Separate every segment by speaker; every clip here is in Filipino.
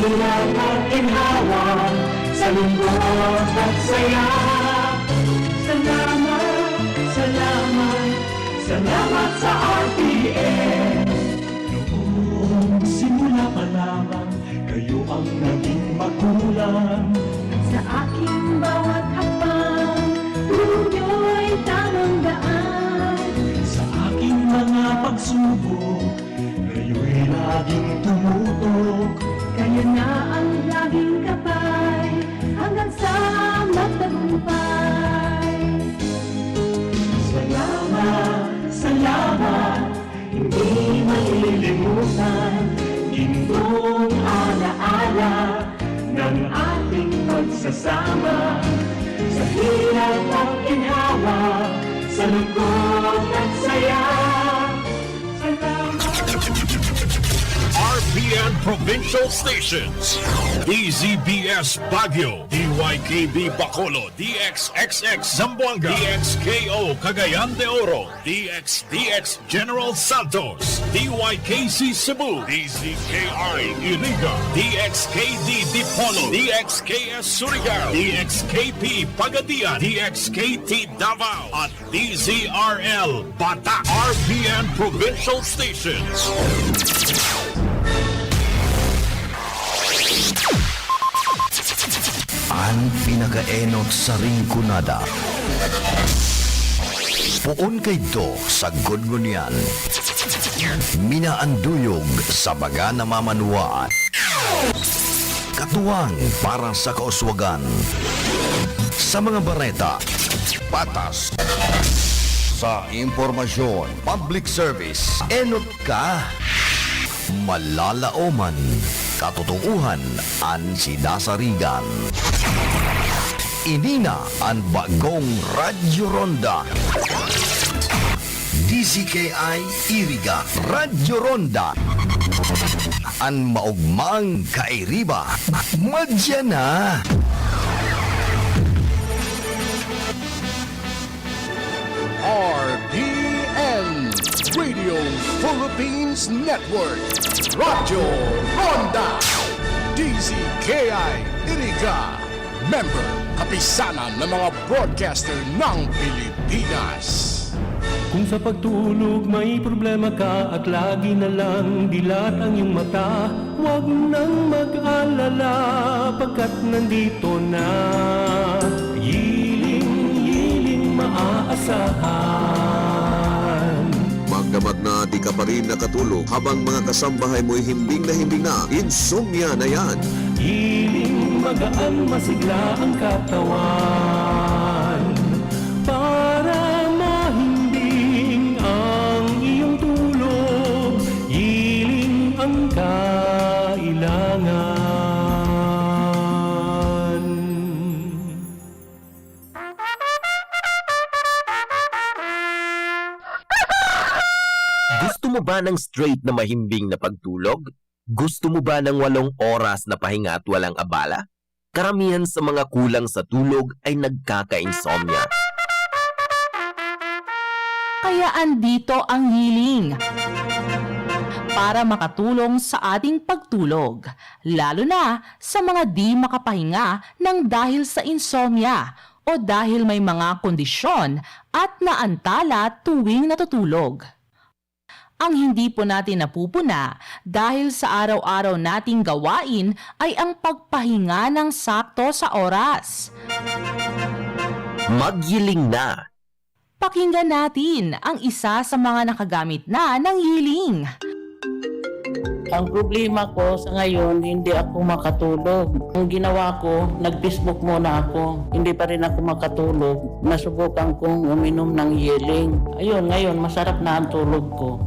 Speaker 1: hirap at ginhawa, sa lungkot at saya. Salamat, salamat, salamat sa RPN. Noong simula pa lamang, kayo ang naging magulang.
Speaker 2: Sa aking bawat hakbang, tulong niyo'y tamang daan.
Speaker 1: Sa aking mga pagsubok, kayo'y laging tumutok.
Speaker 2: Kayo na ang laging kapay, hanggang sa magtagumpay.
Speaker 1: Salamat, salamat, hindi malilimutan. Gintong alaala ng ating pagsasama. Sa hirap at ginhawa, sa lungkot at saya. Salamat.
Speaker 3: RPN Provincial Stations, DZBS Baguio, DYKB Bacolod, DXXX Zamboanga, DXKO Cagayan de Oro, DXDX General Santos, DYKC Cebu, DZKI Iriga, DXKD Dipolo, DXKS Surigao, DXKP Pagadian, DXKT Davao, at DZRL Bata. RPN Provincial Stations.
Speaker 4: Ang pinakaenot sa ringkunada. Puon kay do sa gudngunyan. Minaanduyog sa baga na mamanuwaan. Katuwang para sa kauswagan. Sa mga bareta, patas. Sa impormasyon, public service, enot ka. Malalaoman, katotohanan ang sinasarigan. Inina ang bagong Radyo Ronda. DCKI Iriga Radyo Ronda. Ang maugmang kairiba. Madya na!
Speaker 5: RPN Radio Philippines Network, Radyo Ronda, DZKI Iriga, member kapisanan ng mga broadcaster ng Pilipinas.
Speaker 1: Kung sa pagtulog may problema ka at lagi na lang dilat ang iyong mata, huwag nang mag-alala pagkat nandito na Hiling maaasahan.
Speaker 6: Magdamag na di ka pa rin nakatulog habang mga kasambahay mo'y himbing na insomnia na yan.
Speaker 1: Hiling magaan masigla ang katawan para mahimbing ang iyong tulog. Hiling ang kailangan.
Speaker 7: Gusto mo ba ng straight na mahimbing na pagtulog? Gusto mo ba ng 8 oras na pahinga at walang abala? Karamihan sa mga kulang sa tulog ay nagkaka-insomnia.
Speaker 2: Kaya andito ang healing para makatulong sa ating pagtulog, lalo na sa mga di makapahinga ng dahil sa insomnia o dahil may mga kondisyon at naantala tuwing natutulog. Ang hindi po natin napupuna dahil sa araw-araw nating gawain ay ang pagpahinga ng sakto sa oras.
Speaker 7: Magyiling na!
Speaker 2: Pakinggan natin ang isa sa mga nakagamit na ng healing.
Speaker 8: Ang problema ko sa ngayon, hindi ako makatulog. Ang ginawa ko, nag-Facebook muna ako. Hindi pa rin ako makatulog. Nasubukan kong uminom ng healing. Ayun, ngayon, masarap na ang tulog ko.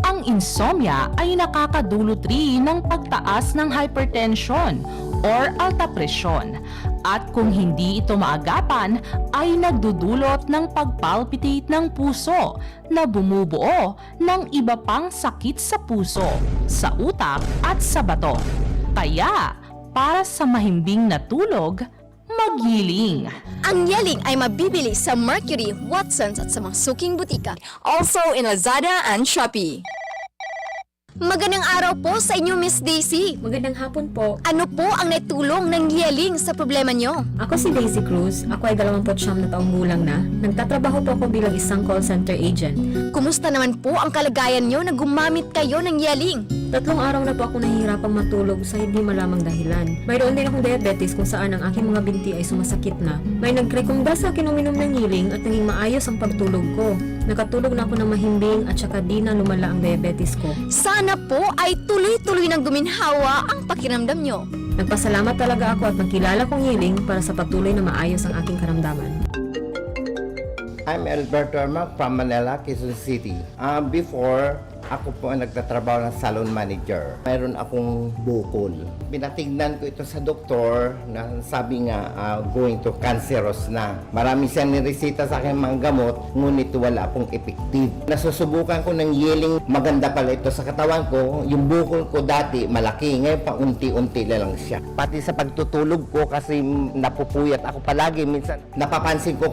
Speaker 2: Ang insomnia ay nakakadulot rin ng pagtaas ng hypertension or alta presyon. At kung hindi ito maagapan, ay nagdudulot ng pagpalpitate ng puso na bumubuo ng iba pang sakit sa puso, sa utak at sa bato. Kaya, para sa mahimbing na tulog, maghiling.
Speaker 9: Ang yeling ay mabibili sa Mercury, Watsons at sa mga suking butika. Also in Lazada and Shopee. Magandang araw po sa inyo, Miss Daisy.
Speaker 10: Magandang hapon po.
Speaker 9: Ano po ang naitulong ng Yeling sa problema nyo?
Speaker 10: Ako si Daisy Cruz. Ako ay 29 na taong gulang na. Nagtatrabaho po ako bilang isang call center agent.
Speaker 9: Kumusta naman po ang kalagayan nyo na gumamit kayo ng Yeling?
Speaker 10: 3 araw na po ako nahihirapang matulog sa hindi malamang dahilan. Mayroon din akong diabetes kung saan ang aking mga binti ay sumasakit na. May nagrekomenda sa akin uminom ng Yeling at naging maayos ang pagtulog ko. Nakatulog na ako ng mahimbing at saka di na lumala ang diabetes ko.
Speaker 9: Sana po ay tuloy-tuloy ng guminhawa ang pakiramdam nyo.
Speaker 10: Nagpasalamat talaga ako at nakilala kong Yeling para sa patuloy na maayos ang aking karamdaman.
Speaker 11: I'm Alberto Armac from Manila, Quezon City. Before, ako po ang nagtatrabaho ng salon manager. Mayroon akong bukol. Pinatignan ko ito sa doktor na sabi nga going to cancerous na. Marami siyang niresita sa akin mga gamot, ngunit wala akong effective. Nasusubukan ko ng Yeling, maganda pala ito sa katawan ko. Yung bukol ko dati malaki, ngayon pa unti-unti na lang siya. Pati sa pagtutulog ko kasi napupuyat ako palagi. Minsan napapansin ko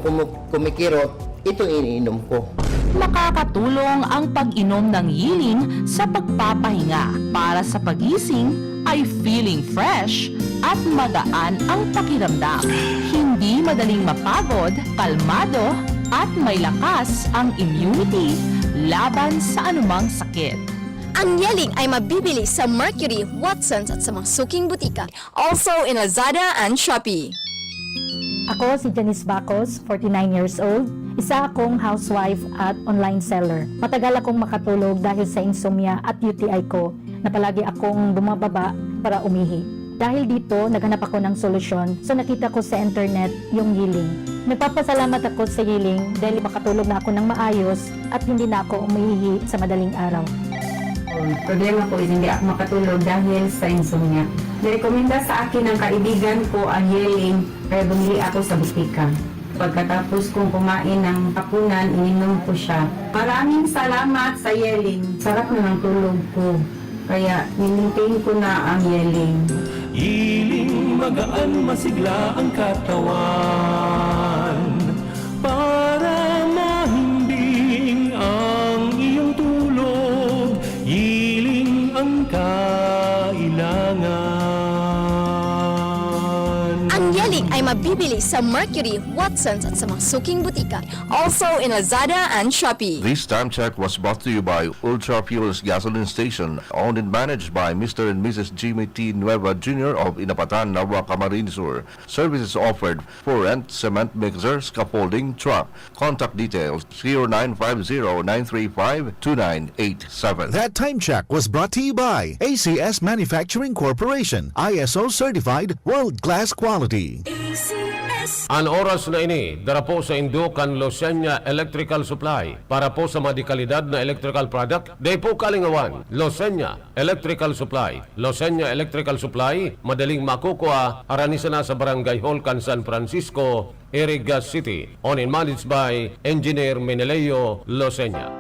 Speaker 11: kumikirot, ito iniinom ko.
Speaker 2: Makakatulong ang pag-inom ng Yeling sa pagpapahinga para sa pagising ay feeling fresh at magaan ang pakiramdam. Hindi madaling mapagod, kalmado at may lakas ang immunity laban sa anumang sakit.
Speaker 9: Ang Yeling ay mabibili sa Mercury, Watsons at sa mga suking butika. Also in Lazada and Shopee.
Speaker 12: Ako si Janice Bacos, 49 years old. Isa akong housewife at online seller. Matagal akong makatulog dahil sa insomnia at UTI ko na palagi akong bumababa para umihi. Dahil dito, naghanap ako ng solusyon, so nakita ko sa internet yung Yeling. Nagpapasalamat ako sa Yeling dahil makatulog na ako ng maayos at hindi na ako umihi sa madaling araw.
Speaker 13: Problema ko is hindi ako makatulog dahil sa insomnia. Nirekomenda sa akin ng kaibigan ko ang Yeling, kaya bumili ako sa butika. Pagkatapos kong kumain ng hapunan, ininom ko siya. Maraming salamat sa Yeling. Sarap na ng tulog ko. Kaya ninintain ko na ang Yeling.
Speaker 1: Yeling, magaan masigla ang katawan para mahimbing ang iyong tulog. Yeling ang kailangan.
Speaker 9: Ang Yeling ay mabibili sa Mercury, Watsons at sa mga suking butika. Also in Lazada and Shopee.
Speaker 14: This time check was brought to you by Ultra Fuels Gasoline Station, owned and managed by Mr. and Mrs. Jimmy T. Nueva Jr. of Inapatan, Narua, Camarines Sur. Services offered for rent, cement mixer, scaffolding, truck. Contact details 0950-935-2987.
Speaker 5: That time check was brought to you by ACS Manufacturing Corporation, ISO certified, world-class quality.
Speaker 15: Ang oras na ini, dara po sa Indukan Losenya Electrical Supply para po sa madikalidad na electrical product. Day po kalingawan, Losenya Electrical Supply. Losenya Electrical Supply, madaling makukuha, aranisa na sa Barangay Hall, San Francisco, Iriga City. Owned and managed by Engineer Meneleo Losenya.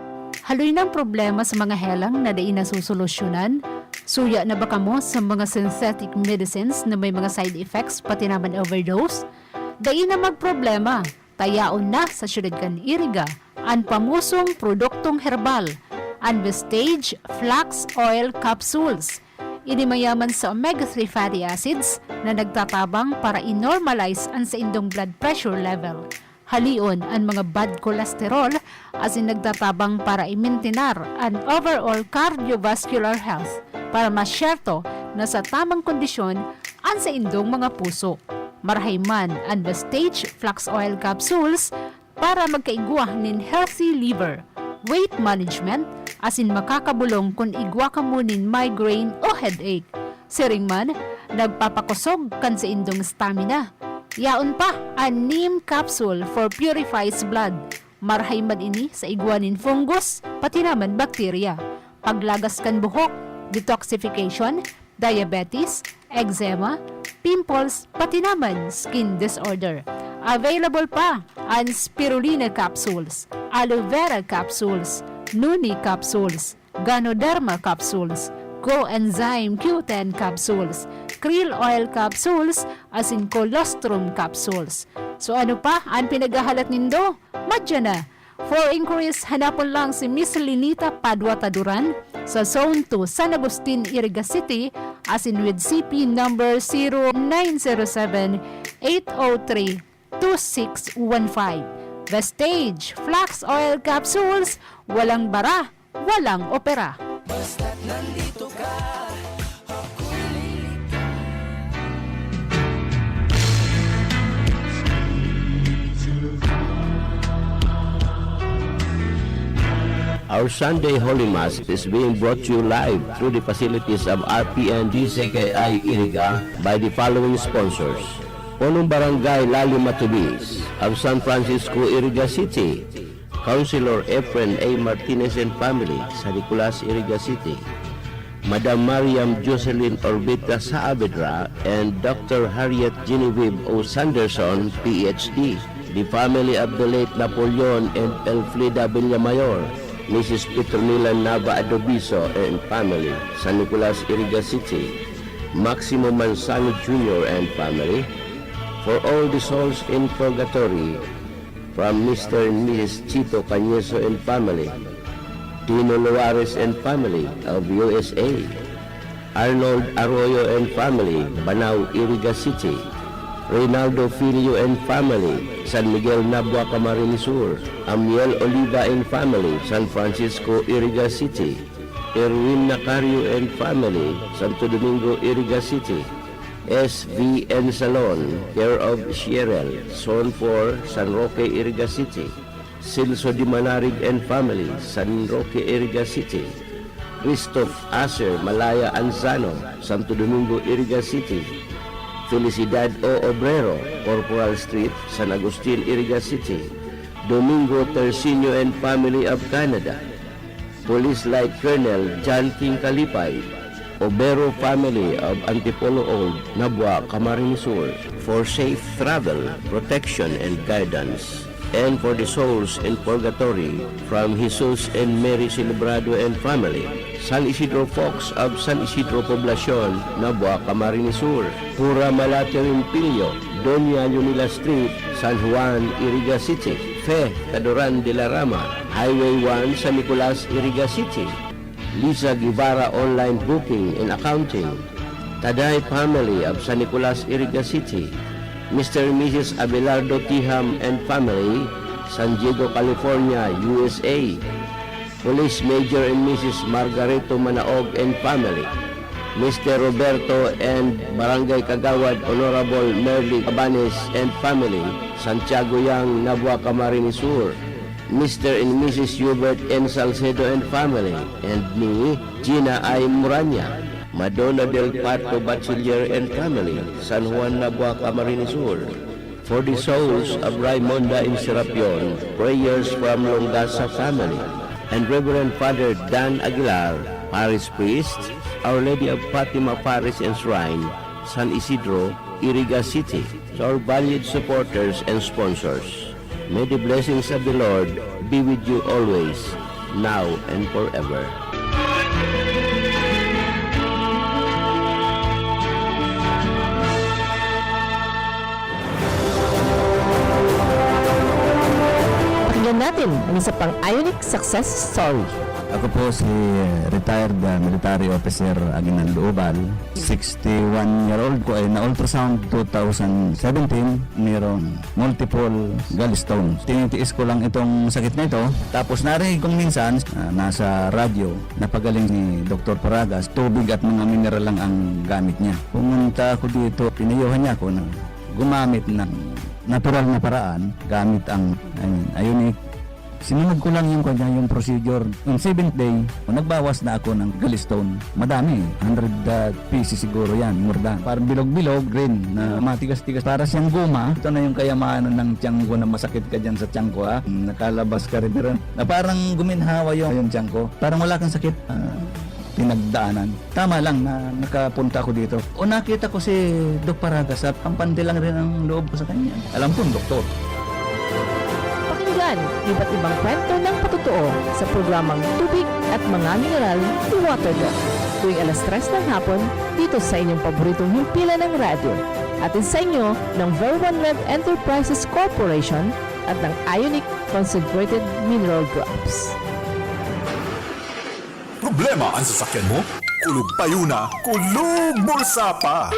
Speaker 16: Haloy ng problema sa mga helang na daing nasusolusyonan. Suya na baka mo sa mga synthetic medicines na may mga side effects pati naman overdose? Daing na magproblema, tayaon na sa syudad kan Iriga, ang pamusong produktong herbal, ang Vestige Flax Oil Capsules. Ini mayaman sa omega-3 fatty acids na nagtatabang para i-normalize ang sa indong blood pressure level. Halion ang mga bad cholesterol as in nagtatabang para i-maintinar ang overall cardiovascular health para masyerto na sa tamang kondisyon ang sa indong mga puso. Marahayman ang Vestige Flax Oil Capsules para magkaigwa nin healthy liver, weight management as in makakabulong kung igwa ka mo nin migraine o headache. Siring man, nagpapakusog kan sa indong stamina. Yaon pa ang neem capsule for purifies blood. Marahayman ini sa igwanin fungus, pati naman bakterya. Paglagas kan buhok, detoxification, diabetes, eczema, pimples, pati naman skin disorder. Available pa ang spirulina capsules, aloe vera capsules, noni capsules, ganoderma capsules, coenzyme Q10 capsules, krill oil capsules, as in colostrum capsules. So ano pa ang pinagahalat nindo? Madya na! For inquiries, hanapon lang si Miss Linita Padua Taduran sa Zone 2, San Agustin, Iriga City, as in with CP number 0907-803-2615. Vestige Flax Oil Capsules, walang bara, walang opera.
Speaker 1: Basta't nandito ka,
Speaker 17: Our Sunday Holy Mass is being brought to you live through the facilities of RPN DCKI Iriga by the following sponsors. Punong Barangay Lali Matubis of San Francisco, Iriga City, Councilor Efren A. Martinez and family, San Nicolas, Iriga City, Madam Mariam Jocelyn Orbita Saavedra and Dr. Harriet Genevieve O. Sanderson, PhD, the family of the late Napoleon and Elfrida Villamayor, Mrs. Petronila Nava Adobiso and family, San Nicolas, Iriga City, Maximo Manzano Jr. and family, for all the souls in purgatory, from Mr. and Mrs. Chito Cañeso and family, Tino Luares and family of USA, Arnold Arroyo and family, Banao, Iriga City, Reynaldo Filio and family, San Miguel Nabua, Camarines Sur, Amiel Oliva and family, San Francisco, Iriga City, Erwin Nacario and family, Santo Domingo, Iriga City, SVN Salon, care of Sierel, Zone 4, San Roque, Iriga City, Silso Di Manarig and family, San Roque, Iriga City, Christoph Aser, Malaya Anzano, Santo Domingo, Iriga City, Felicidad O. Obrero, Corporal Street, San Agustin, Iriga City, Domingo Tercinio and family of Canada, Police Light Colonel John King Kalipay, Obero family of Antipolo Old, Nabua, Camarines Sur, for safe travel, protection, and guidance, and for the souls in purgatory, from Jesus and Mary Celebrado and family, San Isidro Fox of San Isidro Poblacion, Nabua, Camarines Sur, Pura Malate Rimpillo, Doña Yunila Street, San Juan, Iriga City, Fe Cadoran de la Rama, Highway 1, San Nicolas, Iriga City, Lisa Guevara Online Booking and Accounting, Taday family of San Nicolas, Iriga City, Mr. and Mrs. Abelardo Tiham and family, San Diego, California, USA, Police Major and Mrs. Margareto Manaog and family, Mr. Roberto and Barangay Kagawad Honorable Merly Cabanes and family, Santiago Yang, Nabua, Camarines Sur, Mr. and Mrs. Hubert N. Salcedo and family, and me, Gina I. Muranya, Madonna del Pato Bachiller and family, San Juan, Nabua, Camarines Sur, for the souls of Raimonda in Serapion, prayers from Longasa family, and Reverend Father Dan Aguilar, Parish Priest, Our Lady of Fatima Parish and Shrine, San Isidro, Iriga City, to our valued supporters and sponsors. May the blessings of the Lord be with you always, now and forever.
Speaker 2: Pakinggan natin ang isa pang Ionic success story.
Speaker 18: Ako po si retired military officer Aguinaldo Ubal. 61-year-old ko ay na-ultrasound 2017. Mayroong multiple gallstones. Tinitiis ko lang itong sakit na ito. Tapos narinig kong minsan nasa radyo napagaling ni Dr. Paragas. Tubig at mga mineral lang ang gamit niya. Pumunta ako dito, pinayuhan niya ako na gumamit ng natural na paraan gamit ang Ionic. Sinunod ko lang yung procedure. On 7th day, nagbawas na ako ng gallstone. Madami, 100 pieces siguro yan, more than. Parang bilog-bilog, green, na matigas-tigas. Para siyang guma. Ito na yung kayamanan ng tiyan ko na masakit ka dyan sa tiyan ko, ha? Nakalabas ka rin. Na parang guminhawa yung tiyan ko. Parang wala kang sakit. Pinagdaanan. Tama lang na nakapunta ako dito. O nakita ko si Doc Paragas at pampante lang rin ang loob ko sa kanya. Alam ko, doktor.
Speaker 2: Pakinggan iba't ibang kwento ng patotoo sa programang Tubig at Mga Mineral ni Waterdoc tuwing alas 3 ng hapon dito sa inyong paboritong himpilan ng radyo. Atin sa inyo ng Ver One Web Enterprises Corporation
Speaker 19: at ng Ionic Concentrated Mineral Drops.
Speaker 20: Problema ang sasakyan mo? Kulog tayo na, kulog bulsa pa!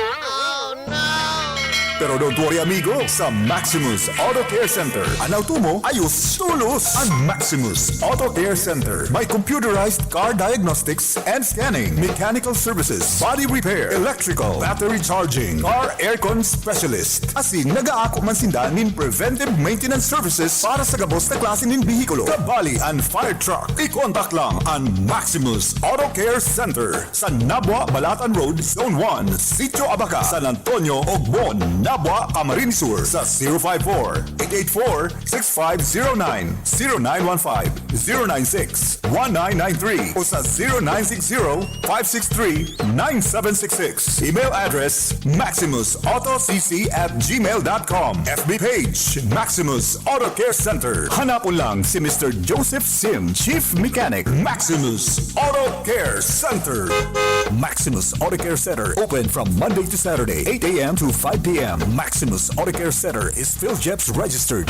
Speaker 20: Pero don't worry amigo, sa Maximus Auto Care Center, ang auto mo ayos tulos. Ang Maximus Auto Care Center may computerized car diagnostics and scanning, mechanical services, body repair, electrical, battery charging, car aircon specialist. Asing nag-aako man sinda nin preventive maintenance services para sa gabos na klase nin bihikulo, kabali and fire truck. I-contact lang ang Maximus Auto Care Center sa Nabwa, Balatan Road, Zone 1, Sitio Abaca, San Antonio, Ogbon, Nabwa, Camarines Sur sa 054-884-6509, 0915-096-1993 o sa 0960-563-9766. Email address maximusautocc@gmail.com. FB page Maximus Auto Care Center. Hanapon lang si Mr. Joseph Sim, Chief Mechanic, Maximus Auto Care Center. Maximus Auto Care Center open from Monday to Saturday, 8 a.m. to 5 p.m. Maximus Auto Care Center is PhilJeps registered.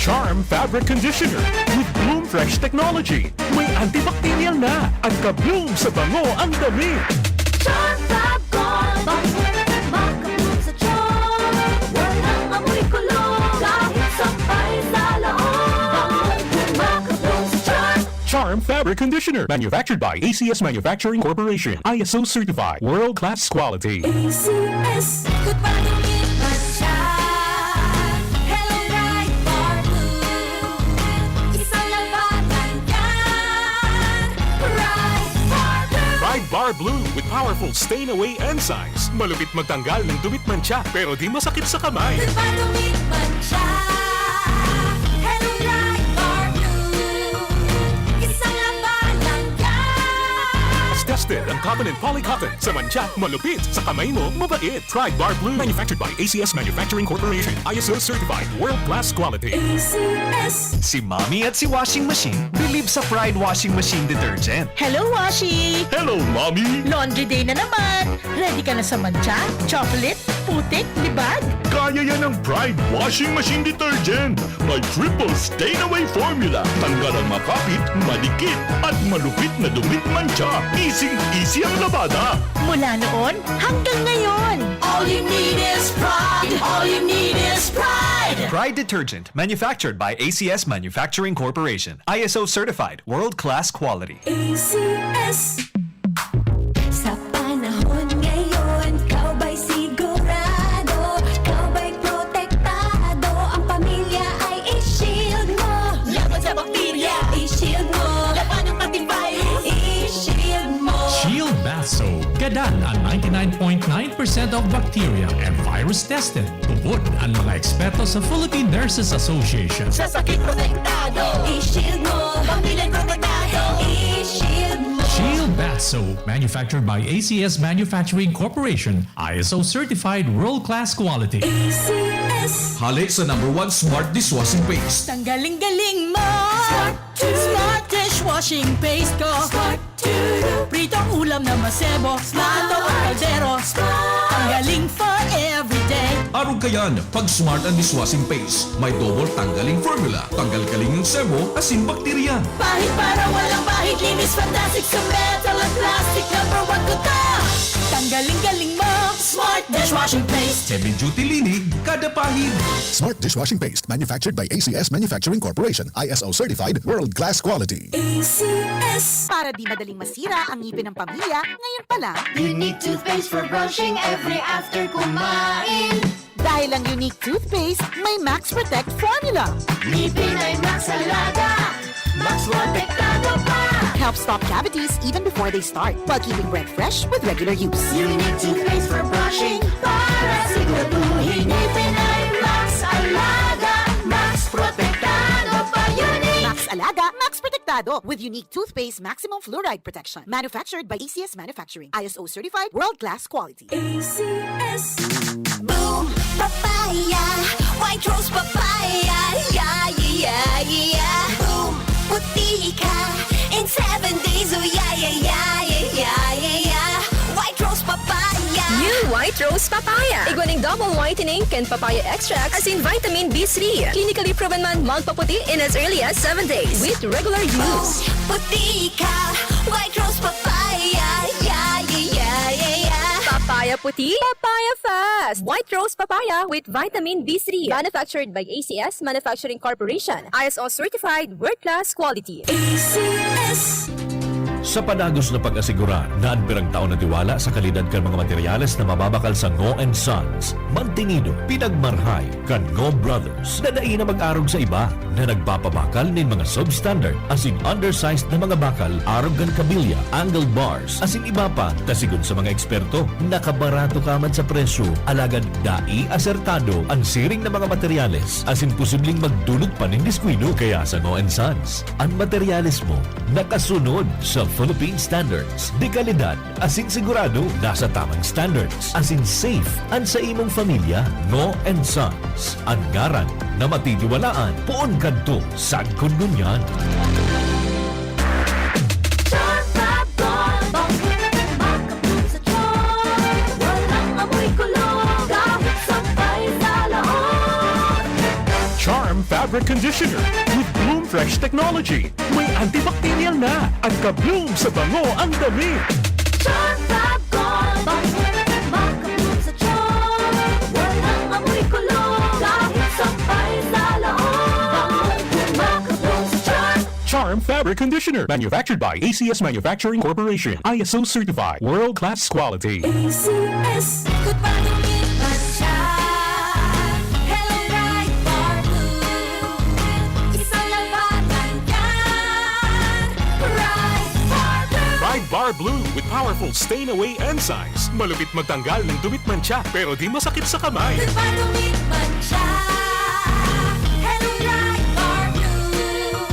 Speaker 1: Charm Fabric Conditioner with Bloom Fresh Technology. May antibacterial na at ka-bloom sa bango ang dami.
Speaker 21: Charm Fab Gold, makabloom sa charm. Walang amoy kulong, kahit sampay sa laon. Makabloom sa charm.
Speaker 1: Charm Fabric Conditioner, manufactured by ACS Manufacturing Corporation. ISO certified, world-class quality.
Speaker 21: ACS, good pa lumit pa siya. Hello, Bright Bar Blue. Isang labatan yan. Bright Bar Blue.
Speaker 1: Bright Bar Blue with powerful stain-away enzymes. Malupit magtanggal ng dumit mancha pero di masakit sa kamay.
Speaker 21: Good pa lumit pa siya. Hello, Bright Bar Blue. Isang labatan yan.
Speaker 1: As tested ang covenant polycotton sa mancha, malupit sa kamay mo, mabait. Bright Bar Blue, manufactured by ACS Manufacturing Corporation. ISO certified, world-class quality.
Speaker 21: ACS.
Speaker 22: Si Mommy at si Washing Machine believe sa Pride Washing Machine Detergent.
Speaker 23: Hello, Washi!
Speaker 1: Hello, Mommy!
Speaker 23: Laundry day na naman! Ready ka na sa mancha, chocolate, putik, libag?
Speaker 3: Kaya yan ang Pride Washing Machine Detergent. May triple stain-away formula. Tanggal ang makapit, malikit, at malupit na dumit mancha. Easy ang labada.
Speaker 23: Mula noon hanggang ngayon.
Speaker 21: All you need is pride. All you need is pride.
Speaker 22: Pride Detergent, manufactured by ACS Manufacturing Corporation. ISO certified, world-class quality.
Speaker 21: ACS. Sa panahon ngayon, kau ba'y sigurado? Kau ba'y protektado? Ang pamilya ay i-shield mo. Laban sa bakterya, i-shield mo. Laban ng pati virus, i-shield mo.
Speaker 24: Shield Bath Soap. Gadan ang 99.9% of bacteria and virus tested. Tubod ang mga eksperto sa Philippine Nurses Association.
Speaker 21: Sa sakit protektado, i-shield mo. Pamilya protektado, i-shield mo.
Speaker 24: Shield Bath Soap, manufactured by ACS Manufacturing Corporation. ISO certified, world-class quality.
Speaker 21: ACS.
Speaker 3: Hali sa #1 Smart Dishwashing Paste.
Speaker 23: Tanggaling-galing mo! Smart dishwashing paste ko! Pritong ulam na masebo, plato o kaldero. Ang galing for everyday.
Speaker 3: Araw kayan, pag Smart ang Dishwashing Paste, may double tanggaling formula. Tanggal kaling ng sebo, asin bakterya.
Speaker 21: Pahit para walang pahit, linis fantastic sa metal at plastic. #1 ko ta! Tanggaling-galing mo, Smart dishwashing paste.
Speaker 3: Heavy duty linig, kada pahid.
Speaker 5: Smart Dishwashing Paste, manufactured by ACS Manufacturing Corporation. ISO certified, world-class quality.
Speaker 21: ACS.
Speaker 23: Para di madaling masira ang ngipin ng pamilya, ngayon pa lang.
Speaker 21: Unique toothpaste for brushing every after kumain.
Speaker 23: Dahil ang unique toothpaste, may Max Protect formula.
Speaker 21: Ngipin ay Max Alaga. Max Protektado pa.
Speaker 23: Helps stop cavities even before they start, while keeping breath fresh with regular use.
Speaker 21: Unique toothpaste for brushing para siguraduhin. Ngipin ay Max Alaga. Max Protektado pa. Unique.
Speaker 23: Max Alaga, Max Protektado with unique toothpaste maximum fluoride protection. Manufactured by ACS Manufacturing. ISO certified, world-class quality.
Speaker 21: ACS. Boom, papaya. White rose papaya. Yeah, yeah, yeah. Boom, puti ka. In 7 days, oh yeah,
Speaker 9: Rose Papaya. Igwaning double whitening can papaya extract as in vitamin B3. Clinically proven man magpaputi in as early as 7 days with regular use.
Speaker 21: Puti ka, White Rose Papaya. Yeah, yeah, yeah, yeah, yeah.
Speaker 9: Papaya puti, papaya fast. White Rose Papaya with vitamin B3. Manufactured by ACS Manufacturing Corporation. ISO certified world-class quality.
Speaker 21: ACS.
Speaker 4: Sa panagos na pag-asigura na anpirang taon na tiwala sa kalidad kan mga materyales na mababakal sa Ngo & Sons, mantinido, pinagmarhay, kan Ngo Brothers, na daig na mag-arog sa iba na nagpapabakal nin mga substandard as in undersized na mga bakal, arog kan kabilya, angle bars, as in iba pa, tasigon sa mga eksperto, nakabarato ka man sa presyo, alagad dai asertado ang siring na mga materyales, as in posibleng magdulot pa nin diskwido. Kaya sa Ngo & Sons, ang materyales mo nakasunod sa Philippine standards. Di kalidad, asin sigurado, nasa tamang standards. Asin safe, ang sa imong pamilya, Ngo & Sons. Ang ngaran na matitiwalaan, poon kadto, sad kondunyan.
Speaker 3: Charm Fabric Conditioner with Bloom Fresh Technology. May antibacterial na at ka-bloom sa bango ang dami.
Speaker 21: Charm Fab Gold, makabloom sa charm. Walang amoy kulong, kahit sampay sa laon. Makabloom sa charm.
Speaker 3: Charm Fabric Conditioner, manufactured by ACS Manufacturing Corporation. ISO certified, world-class quality.
Speaker 21: ACS, good pa dumit pa siya. Hello, Bright Bar Blue. Isang labatan yan. Bright Bar Blue.
Speaker 3: Bright Bar Blue with powerful stain-away enzymes. Malupit magtanggal ng dumit mancha pero di masakit sa kamay.
Speaker 21: Good pa dumit pa siya. Hello, Bright Bar Blue.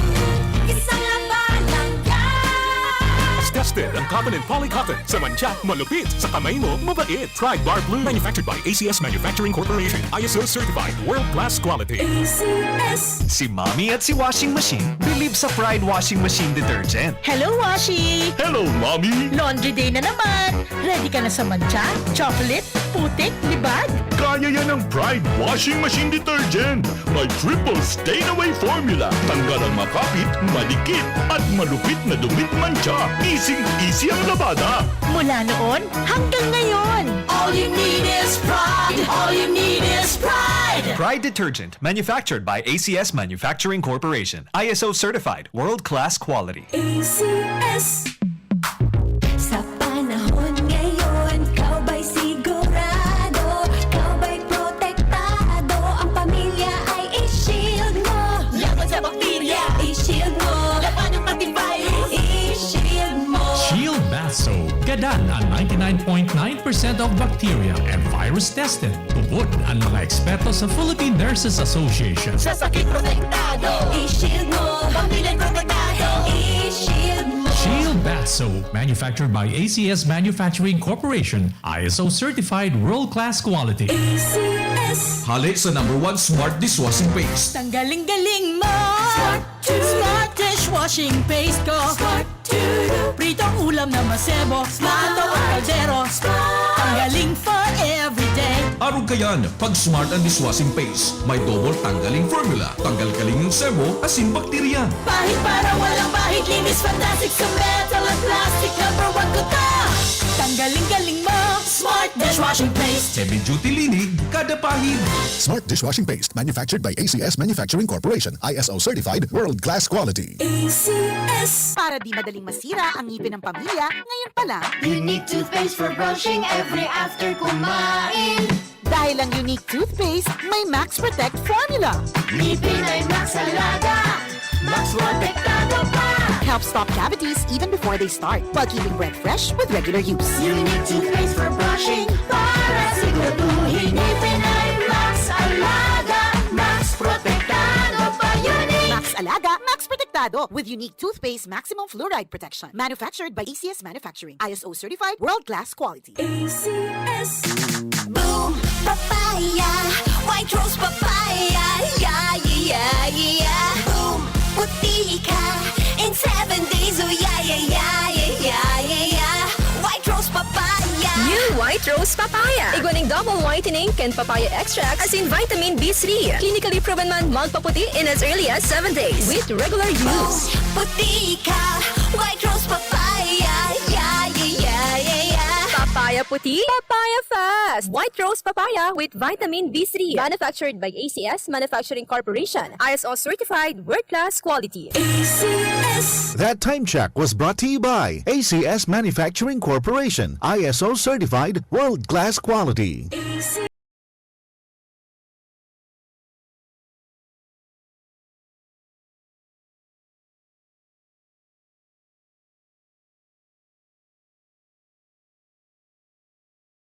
Speaker 21: Isang labatan yan.
Speaker 3: As tested ang cotton and polycotton. Sa mancha, malupit. Sa kamay mo, mabait. Bright Bar Blue, manufactured by ACS Manufacturing Corporation. ISO certified, world-class quality.
Speaker 21: ACS.
Speaker 22: Si Mommy at si Washing Machine believe sa Pride Washing Machine Detergent.
Speaker 23: Hello, Washi!
Speaker 3: Hello, Mommy!
Speaker 23: Laundry day na naman! Ready ka na sa mancha, chocolate, putik, libag?
Speaker 3: Kaya yan ang Pride Washing Machine Detergent. May triple stain-away formula. Tanggal ang makapit, malikit, at malupit na dumit mancha. Easy ang labada.
Speaker 23: Mula noon hanggang ngayon.
Speaker 21: All you need is pride. All you need is pride.
Speaker 22: Pride Detergent, manufactured by ACS Manufacturing Corporation. ISO certified, world-class quality.
Speaker 21: ACS. Sa panahon ngayon, kau ba'y sigurado? Kau ba'y protektado? Ang pamilya ay i-shield mo. Laban sa bakterya, i-shield mo. Laban ng antivirus, i-shield mo.
Speaker 24: Shield Bath Soap. Gadan ang 99.9% of bacteria and virus tested. Tubod ang mga eksperto sa Philippine Nurses Association.
Speaker 21: Sa sakit protektado, i-shield mo. Pamilya protektado, i-shield mo.
Speaker 24: Shield Bath Soap, manufactured by ACS Manufacturing Corporation. ISO certified world-class quality.
Speaker 21: ACS.
Speaker 6: Hali sa #1 Smart Dishwashing Paste.
Speaker 23: Tanggaling-galing mo!
Speaker 21: Smart
Speaker 23: dishwashing paste ko!
Speaker 21: Smart
Speaker 23: Pritong ulam na masebo, mato ang kaldero. Tanggaling for everyday.
Speaker 6: Arog kayan, pag Smart and Dishwashing Paste, may double tanggaling formula. Tanggal kaling ng sebo, asin bakterya.
Speaker 21: Pahit para walang bahid, linis fantastic sa metal at plastic. #1 ko ta! Tanggaling-galing mo, Smart Dishwashing Paste.
Speaker 6: Heavy duty linig, kada pahid.
Speaker 20: Smart Dishwashing Paste, manufactured by ACS Manufacturing Corporation. ISO certified, world-class quality.
Speaker 21: ACS.
Speaker 7: Para di madaling masira ang ngipin ng pamilya, ngayon pa lang.
Speaker 21: Unique toothpaste for brushing every after kumain.
Speaker 7: Dahil ang unique toothpaste, may Max Protect formula.
Speaker 21: Ngipin ay Max Alaga. Max Protektado pa.
Speaker 7: Helps stop cavities even before they start, while keeping breath fresh with regular use.
Speaker 21: Unique toothpaste for brushing para siguraduhin ngipin ay Max Alaga. Max Protektado pa. Unique.
Speaker 7: Max Alaga, Max Protectado with unique toothpaste maximum fluoride protection. Manufactured by ACS Manufacturing. ISO certified world-class quality.
Speaker 21: ACS. Boom, papaya, White Rose Papaya. Yeah, yeah, yeah. Boom, puti ka in 7 days. Oh yeah, yeah, yeah, yeah, yeah, yeah. White Rose Papaya.
Speaker 9: New White White Rose Papaya. Iguaning double whitening can papaya extract as in vitamin B3. Clinically proven man magpaputi in as early as 7 days with regular use.
Speaker 21: Puti ka, White Rose Papaya. Yeah, yeah, yeah, yeah, yeah.
Speaker 9: Papaya puti, papaya fast. White Rose Papaya with vitamin B3. Manufactured by ACS Manufacturing Corporation. ISO certified world-class quality.
Speaker 21: ACS.
Speaker 5: That time check was brought to you by ACS Manufacturing Corporation, ISO certified world-class quality.
Speaker 21: ACS.